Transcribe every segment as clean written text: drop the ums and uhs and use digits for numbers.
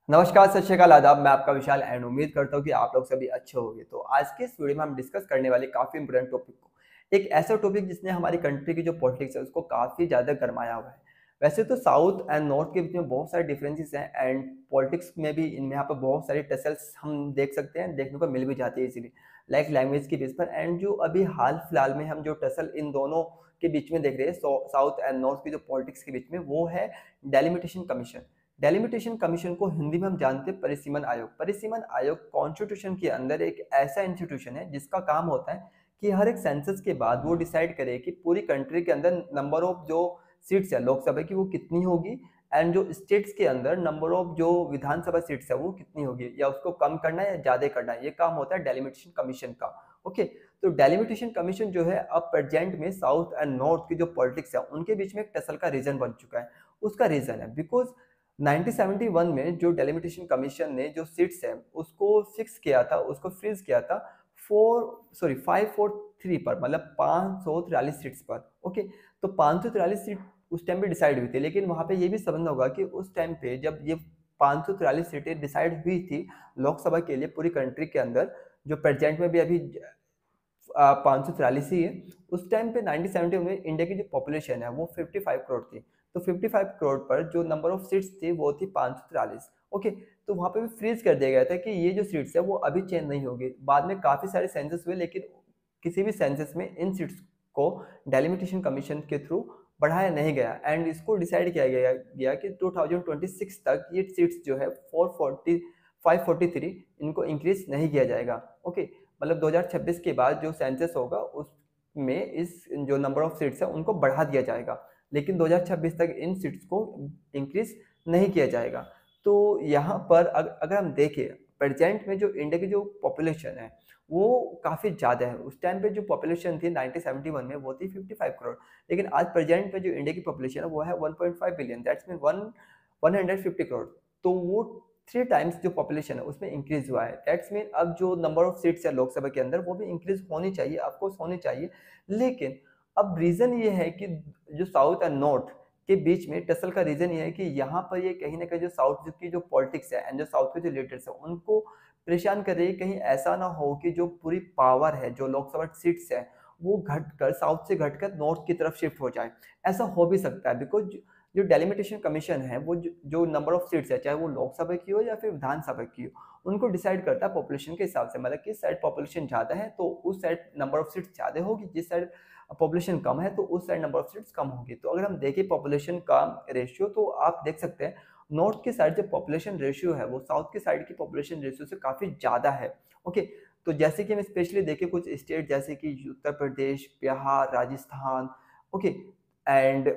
नमस्कार, सत श्री अकाल, आदाब। मैं आपका विशाल एंड उम्मीद करता हूँ कि आप लोग सभी अच्छे होंगे। तो आज के इस वीडियो में हम डिस्कस करने वाले काफ़ी इंपॉर्टेंट टॉपिक को, एक ऐसा टॉपिक जिसने हमारी कंट्री की जो पॉलिटिक्स है उसको काफ़ी ज़्यादा गरमाया हुआ है। वैसे तो साउथ एंड नॉर्थ के बीच में बहुत सारे डिफरेंसेस हैं एंड पॉलिटिक्स में भी इनमें यहाँ पर बहुत सारे टसल्स हम देख सकते हैं, देखने को मिल भी जाती है इजीली, लाइक लैंग्वेज के बेस पर। एंड जो अभी हाल फिलहाल में हम जो टसल इन दोनों के बीच में देख रहे हैं, साउथ एंड नॉर्थ की जो पॉलिटिक्स के बीच में, वो है डेलिमिटेशन कमीशन। डेलिमिटेशन कमीशन को हिंदी में हम जानते हैं परिसीमन आयोग। परिसीमन आयोग कॉन्स्टिट्यूशन के अंदर एक ऐसा इंस्टीट्यूशन है जिसका काम होता है कि हर एक सेंसस के बाद वो डिसाइड करे कि पूरी कंट्री के अंदर नंबर ऑफ जो सीट्स है लोकसभा की वो कितनी होगी, एंड जो स्टेट्स के अंदर नंबर ऑफ जो विधानसभा सीट्स है वो कितनी होगी, या उसको कम करना है या ज्यादा करना है। ये काम होता है डेलिमिटेशन कमीशन का। ओके, तो डेलिमिटेशन कमीशन जो है अब प्रेजेंट में साउथ एंड नॉर्थ की जो पॉलिटिक्स है उनके बीच में एक टसल का रीजन बन चुका है। उसका रीजन है बिकॉज 1971 में जो डेलिमिटेशन कमीशन ने जो सीट्स है उसको फिक्स किया था, उसको फ्रीज किया था 543 पर, मतलब 543 सीट्स पर। ओके, तो 543 सीट उस टाइम पे डिसाइड हुई थी, लेकिन वहां पे ये भी समझना होगा कि उस टाइम पे जब ये 543 सीटें डिसाइड हुई थी लोकसभा के लिए पूरी कंट्री के अंदर, जो प्रेजेंट में भी अभी 543 ही है, उस टाइम पे 1970 में इंडिया की जो पॉपुलेशन है वो 55 करोड़ थी। तो 55 करोड़ पर जो नंबर ऑफ सीट्स थी वो थी 543। ओके, तो वहां पे भी फ्रीज कर दिया गया था कि ये जो सीट्स है वो अभी चेंज नहीं होगी। बाद में काफी सारे सेंसस हुए, लेकिन किसी भी सेंसस में इन सीट्स को डेलिमिटेशन कमीशन के थ्रू बढ़ाया नहीं गया, एंड इसको डिसाइड किया गया कि 2026 तक ये सीट्स जो है 440 543 इनको इंक्रीज नहीं किया जाएगा। ओके, मतलब 2026 के बाद जो सेंसस होगा उसमें इस जो नंबर ऑफ सीट्स है उनको बढ़ा दिया जाएगा, लेकिन 2026 तक इन सीट्स को इंक्रीज नहीं किया जाएगा। तो यहाँ पर अगर हम देखें प्रेजेंट में जो इंडिया की जो पॉपुलेशन है वो काफ़ी ज़्यादा है। उस टाइम पे जो पॉपुलेशन थी 1971 में वो थी 55 करोड़, लेकिन आज प्रेजेंट में जो इंडिया की पॉपुलेशन है वो है 1.5 बिलियन, दैट्स मीन 150 करोड़। तो वो 3 टाइम्स जो पॉपुलेशन है उसमें इंक्रीज हुआ है। दैट्स मीन अब जो नंबर ऑफ सीट्स है लोकसभा के अंदर वो भी इंक्रीज होनी चाहिए, ऑफकोर्स होनी चाहिए। लेकिन अब रीजन ये है कि जो साउथ एंड नॉर्थ के बीच में टसल का रीजन ये है कि यहाँ पर ये कहीं ना कहीं जो साउथ की जो पॉलिटिक्स है एंड जो साउथ के जो लीडर्स है उनको परेशान कर रही है। कहीं ऐसा ना हो कि जो पूरी पावर है जो लोकसभा सीट्स है वो घटकर साउथ से घटकर नॉर्थ की तरफ शिफ्ट हो जाए। ऐसा हो भी सकता है बिकॉज जो डेलिमिटेशन कमीशन है वो जो नंबर ऑफ सीट्स है, चाहे वो लोकसभा की हो या फिर विधानसभा की हो, उनको डिसाइड करता है पॉपुलेशन के हिसाब से। मतलब किस साइड पॉपुलेशन ज़्यादा है तो उस साइड नंबर ऑफ सीट्स ज़्यादा होगी, जिस साइड पॉपुलेशन कम है तो उस साइड नंबर ऑफ सीट्स कम होगी। तो अगर हम देखें पॉपुलेशन का रेशियो तो आप देख सकते हैं नॉर्थ की साइड जो पॉपुलेशन रेशियो है वो साउथ की साइड की पॉपुलेशन रेशियो से काफ़ी ज़्यादा है। ओके, तो जैसे कि हम स्पेशली देखें कुछ स्टेट जैसे कि उत्तर प्रदेश, बिहार, राजस्थान, ओके, एंड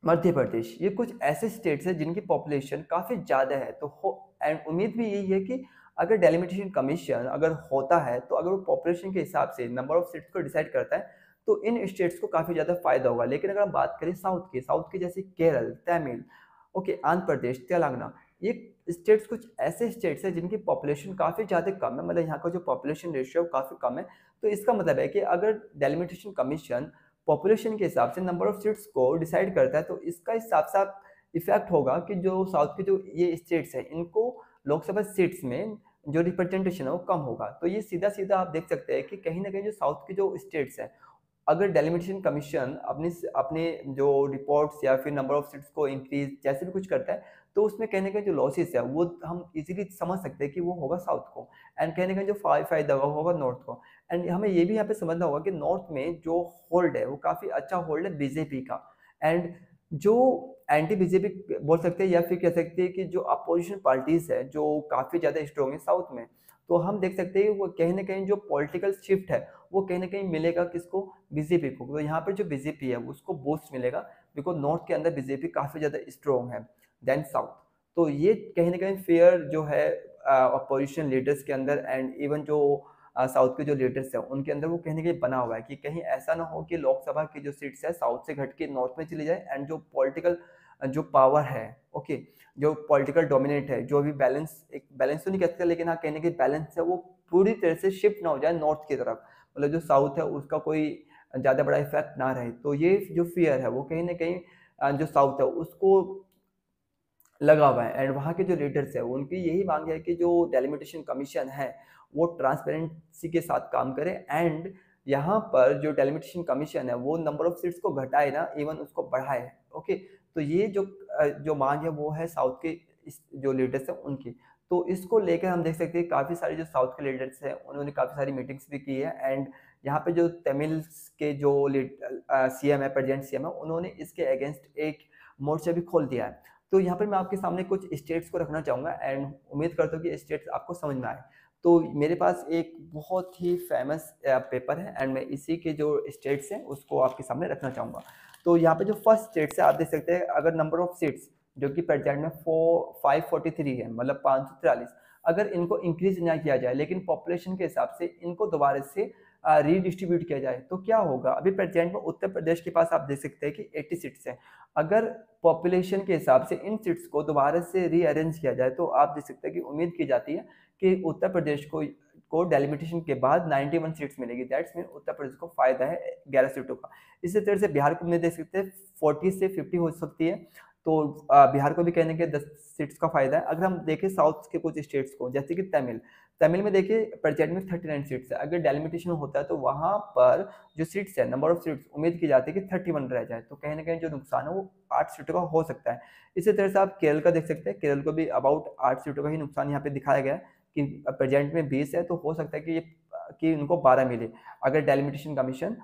मध्य प्रदेश, ये कुछ ऐसे स्टेट्स हैं जिनकी पॉपुलेशन काफ़ी ज़्यादा है। तो हो एंड उम्मीद भी यही है कि अगर डेलिमिटेशन कमीशन अगर होता है तो अगर वो पॉपुलेशन के हिसाब से नंबर ऑफ सीट्स को डिसाइड करता है तो इन स्टेट्स को काफ़ी ज़्यादा फायदा होगा। लेकिन अगर हम बात करें साउथ के जैसे केरल, तमिल, ओके, आंध्र प्रदेश, तेलंगाना, ये स्टेट्स कुछ ऐसे स्टेट्स हैं जिनकी पॉपुलेशन काफ़ी ज़्यादा कम है, मतलब यहाँ का जो पॉपुलेशन रेशियो काफ़ी कम है। तो इसका मतलब है कि अगर डेलिमिटेशन कमीशन पॉपुलेशन के हिसाब से नंबर ऑफ सीट्स को डिसाइड करता है तो इसका इस साफ साफ इफेक्ट होगा कि जो साउथ के जो ये स्टेट्स हैं इनको लोकसभा सीट्स में जो रिप्रेजेंटेशन है वो कम होगा। तो ये सीधा सीधा आप देख सकते हैं कि कहीं ना कहीं जो साउथ के जो स्टेट्स हैं, अगर डेलिमिटेशन कमीशन अपने अपने जो रिपोर्ट्स या फिर नंबर ऑफ सीट्स को इंक्रीज जैसे भी कुछ करता है तो उसमें कहीं ना कहीं जो लॉसेस है वो हम इजीली समझ सकते हैं कि वो होगा साउथ को, एंड कहीं ना कहीं जो फायदा होगा नॉर्थ को। एंड हमें ये भी यहाँ पे समझना होगा कि नॉर्थ में जो होल्ड है वो काफ़ी अच्छा होल्ड है बीजेपी का, एंड जो एंटी बीजेपी बोल सकते हैं या फिर कह सकते हैं कि जो अपोजिशन पार्टीज है जो काफ़ी ज़्यादा स्ट्रॉन्ग है साउथ में। तो हम देख सकते हैं वो कहीं ना कहीं जो पॉलिटिकल शिफ्ट है वो कहीं ना कहीं मिलेगा किसको, बीजेपी को। तो यहाँ पर जो बीजेपी है उसको बूस्ट मिलेगा बिकॉज नॉर्थ के अंदर बीजेपी काफ़ी ज़्यादा स्ट्रॉन्ग है देन साउथ। तो ये कहीं ना कहीं फेयर जो है अपोजिशन लीडर्स के अंदर एंड इवन जो साउथ के जो लीडर्स हैं उनके अंदर वो कहीं ना कहीं बना हुआ है कि कहीं ऐसा ना हो कि लोकसभा की जो सीट्स है साउथ से घट के नॉर्थ में चली जाए, एंड जो पॉलिटिकल जो पावर है, ओके, जो पॉलिटिकल डोमिनेट है, जो अभी बैलेंस, एक बैलेंस तो नहीं कहते लेकिन हाँ कहीं ना कहीं बैलेंस है, वो पूरी तरह से शिफ्ट ना हो जाए नॉर्थ की तरफ, मतलब जो साउथ है उसका कोई ज़्यादा बड़ा इफेक्ट ना रहे। तो ये जो फियर है वो कहीं ना कहीं जो साउथ है उसको लगा हुआ है एंड वहाँ के जो लीडर्स हैं उनकी यही मांग है कि जो डेलिमिटेशन कमीशन है वो ट्रांसपेरेंसी के साथ काम करे एंड यहाँ पर जो डेलिमिटेशन कमीशन है वो नंबर ऑफ सीट्स को घटाए ना, इवन उसको बढ़ाए। ओके, तो ये जो मांग है वो है साउथ के जो लीडर्स हैं उनकी। तो इसको लेकर हम देख सकते हैं काफ़ी सारे जो साउथ के लीडर्स हैं उन्होंने काफ़ी सारी मीटिंग्स भी की है एंड यहाँ पे जो तमिल के जो सीएम है, प्रेजेंट सीएम है, उन्होंने इसके अगेंस्ट एक मोर्चा भी खोल दिया है। तो यहाँ पर मैं आपके सामने कुछ स्टेट्स को रखना चाहूँगा एंड उम्मीद करता हूँ कि स्टेट्स आपको समझ में आए। तो मेरे पास एक बहुत ही फेमस पेपर है एंड मैं इसी के जो स्टेट्स हैं उसको आपके सामने रखना चाहूँगा। तो यहाँ पे जो फर्स्ट स्टेट्स है आप देख सकते हैं, अगर नंबर ऑफ सीट्स जो कि प्रेजेंट में 543 है, मतलब 543, अगर इनको इंक्रीज ना किया जाए लेकिन पॉपुलेशन के हिसाब से इनको दोबारा से रीडिस्ट्रीब्यूट किया जाए तो क्या होगा। अभी प्रेजेंट में उत्तर प्रदेश के पास आप देख सकते हैं कि 80 सीट्स हैं। अगर पॉपुलेशन के हिसाब से इन सीट्स को दोबारा से रीअरेंज किया जाए तो आप देख सकते हैं कि उम्मीद की जाती है कि उत्तर प्रदेश को डेलिमिटेशन के बाद 91 सीट्स मिलेगी। दैट्स मीन उत्तर प्रदेश को फायदा है 11 सीटों का। इसी तरह से बिहार को में देख सकते हैं 40 से 50 हो सकती है, तो बिहार को भी कहने के 10 सीट्स का फायदा है। अगर हम देखें साउथ के कुछ स्टेट्स को, जैसे कि तमिल तमिल में देखिए प्रेजेंट में 39 सीट्स है। अगर डेलिमिटेशन होता है तो वहां पर जो सीट्स है, नंबर ऑफ सीट्स उम्मीद की जाती है कि 31 रह जाए, तो कहीं ना कहीं जो नुकसान है वो 8 सीटों का हो सकता है। इसी तरह से आप केरल का देख सकते हैं, केरल को भी अबाउट 8 सीटों का ही नुकसान यहाँ पे दिखाया गया है कि प्रेजेंट में 20 है तो हो सकता है कि उनको 12 मिले अगर डेलिमिटेशन कमीशन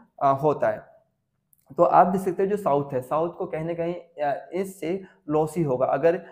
होता है। तो आप देख सकते हैं जो साउथ है, साउथ को कहीं ना कहीं इससे लॉस ही होगा अगर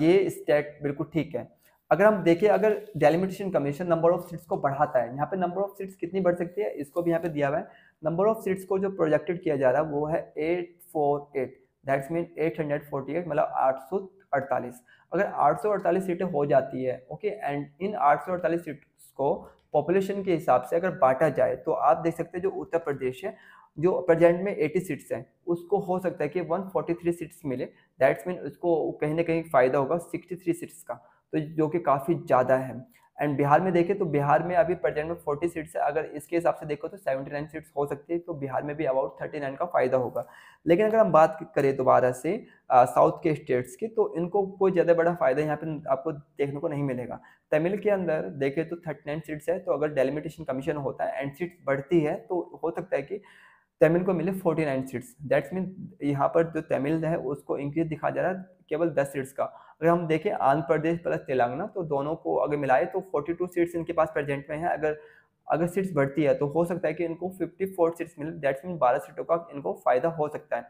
ये स्टेट बिल्कुल ठीक है। अगर हम देखें, अगर delimitation commission number of seats को बढ़ाता है, यहाँ पे नंबर ऑफ सीट्स कितनी बढ़ सकती है इसको भी यहाँ पे दिया हुआ है। नंबर ऑफ सीट्स को जो प्रोजेक्टेड किया जा रहा है वो है 848, दैट्स मीन 848, मतलब 848। अगर 848 सीटें हो जाती है, ओके, एंड इन 848 सीट्स को पॉपुलेशन के हिसाब से अगर बांटा जाए तो आप देख सकते हैं जो उत्तर प्रदेश है जो प्रेजेंट में 80 सीट्स हैं उसको हो सकता है कि 143 सीट्स मिले। दैट्स मीन उसको कहीं ना कहीं फायदा होगा 63 सीट्स का, तो जो कि काफ़ी ज़्यादा है। एंड बिहार में देखें तो बिहार में अभी प्रेजेंट में 40 सीट्स है, अगर इसके हिसाब से देखो तो 79 सीट्स हो सकती है, तो बिहार में भी अबाउट 39 का फायदा होगा। लेकिन अगर हम बात करें दोबारा से साउथ के स्टेट्स की, तो इनको कोई ज़्यादा बड़ा फायदा यहाँ पे आपको देखने को नहीं मिलेगा। तमिल के अंदर देखें तो 39 सीट्स है, तो अगर डेलिमिटेशन कमीशन होता है एंड सीट्स बढ़ती है तो हो सकता है कि तमिल को मिले 49 सीट्स। दैट्स मीन यहाँ पर जो तमिल है उसको इंक्रीज दिखा जा रहा है केवल 10 सीट्स का। अगर हम देखें आंध्र प्रदेश प्लस तेलंगाना, तो दोनों को अगर मिलाए तो 42 सीट्स इनके पास प्रेजेंट में है। अगर अगर सीट्स बढ़ती है तो हो सकता है कि इनको 54 सीट्स मिले। दैट्स मीन 12 सीटों का इनको फायदा हो सकता है।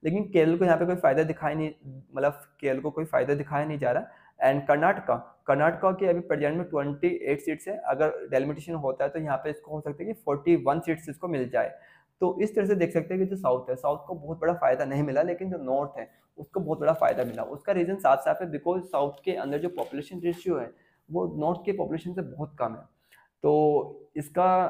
लेकिन केरल को यहाँ पे कोई फायदा दिखाई नहीं, मतलब केरल को कोई फायदा दिखाया नहीं जा रहा। एंड कर्नाटका कर्नाटका की अभी प्रेजेंट में 28 सीट्स है। अगर डेलिमिटेशन होता है तो यहाँ पे इसको हो सकता है कि 41 सीट्स इसको मिल जाए। तो इस तरह से देख सकते हैं कि जो साउथ है, साउथ को बहुत बड़ा फायदा नहीं मिला, लेकिन जो नॉर्थ है उसको बहुत बड़ा फायदा मिला। उसका रीजन साफ साफ है, बिकॉज साउथ के अंदर जो पॉपुलेशन रेशियो है वो नॉर्थ के पॉपुलेशन से बहुत कम है। तो इसका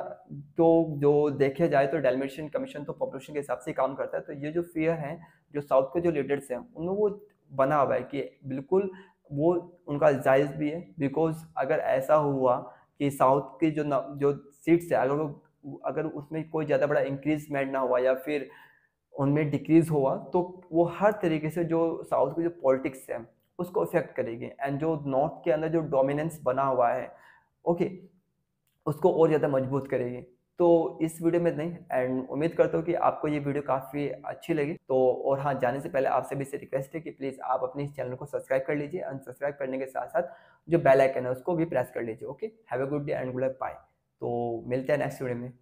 तो जो देखा जाए तो डेलिमिटेशन कमीशन तो पॉपुलेशन के हिसाब से ही काम करता है। तो ये जो फियर है जो साउथ के जो लीडर्स हैं उनमें वो बना हुआ है कि बिल्कुल वो उनका जायज़ भी है। बिकॉज अगर ऐसा हुआ कि साउथ की जो सीट्स है, अगर उसमें कोई ज़्यादा बड़ा इंक्रीजमेंट ना हुआ या फिर उनमें डिक्रीज हुआ, तो वो हर तरीके से जो साउथ की जो पॉलिटिक्स है उसको इफेक्ट करेगी एंड जो नॉर्थ के अंदर जो डोमिनेंस बना हुआ है, ओके, उसको और ज़्यादा मजबूत करेगी। तो इस वीडियो में नहीं, एंड उम्मीद करता हूँ कि आपको ये वीडियो काफ़ी अच्छी लगी। तो और हाँ, जाने से पहले आपसे भी से रिक्वेस्ट है कि प्लीज़ आप अपने इस चैनल को सब्सक्राइब कर लीजिए एंड सब्सक्राइब करने के साथ साथ जो बेल आइकन है उसको भी प्रेस कर लीजिए। Okay, have a good day and goodbye. तो मिलते हैं नेक्स्ट वीडियो में।